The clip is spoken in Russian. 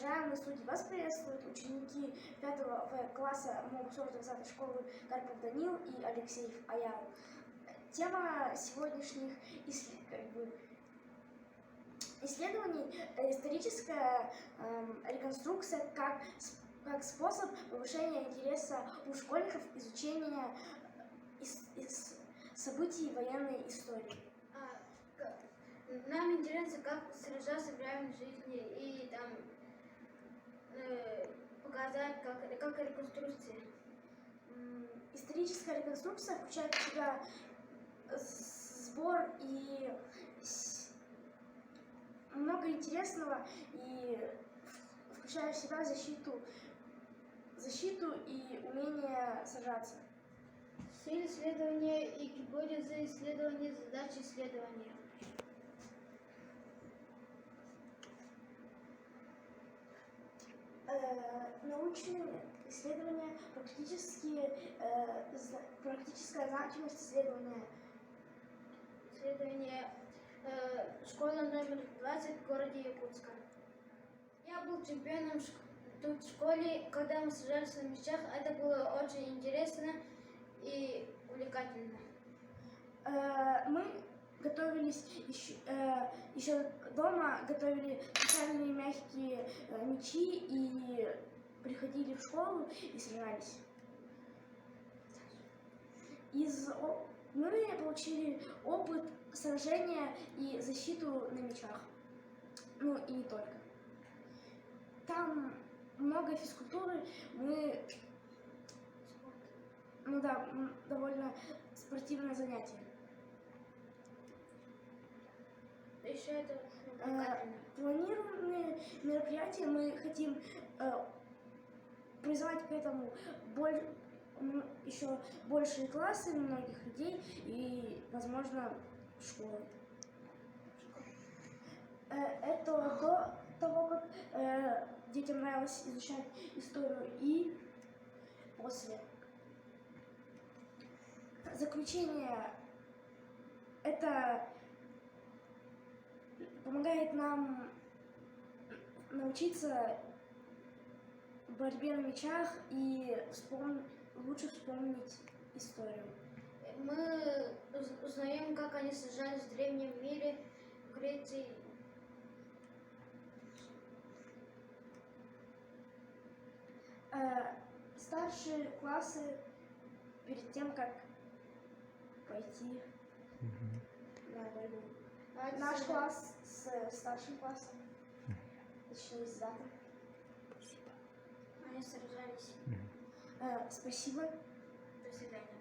Уважаемые судьи, вас приветствуют ученики 5 класса МОУ-40-20 школы Карпов Данил и Алексеев Аял. Тема сегодняшних исследований – историческая реконструкция как способ повышения интереса у школьников изучения событий военной истории. Нам интересно, как сражаться в реальной жизни и там показать, как реконструкция. Историческая реконструкция включает в себя сбор и много интересного, и включая в себя защиту и умение сражаться. Цель исследования и гипотезы исследования, задачи исследования. Научные исследования, практическая значимость исследования. Исследование школа номер 20 в городе Якутска. Я был чемпионом тут в школе, когда мы сражались на мячах. Это было очень интересно и увлекательно. Мы готовились еще дома, готовили специальные мягкие мячи и приходили в школу и сражались. Мы получили опыт сражения и защиту на мячах. Ну и не только. Там много физкультуры, довольно спортивное занятие. Еще это планируемые мероприятия, мы хотим призывать к этому еще большие классы многих людей и, возможно, школы. Это до того, как детям нравилось изучать историю, и после. Заключение – это помогает нам научиться борьбе на мячах и лучше вспомнить историю. Мы узнаем, как они сражались в древнем мире, в Греции. Старшие классы перед тем, как пойти на войну. Наш класс с старшим классом, точнее с датом. Они сражались. Спасибо. До свидания.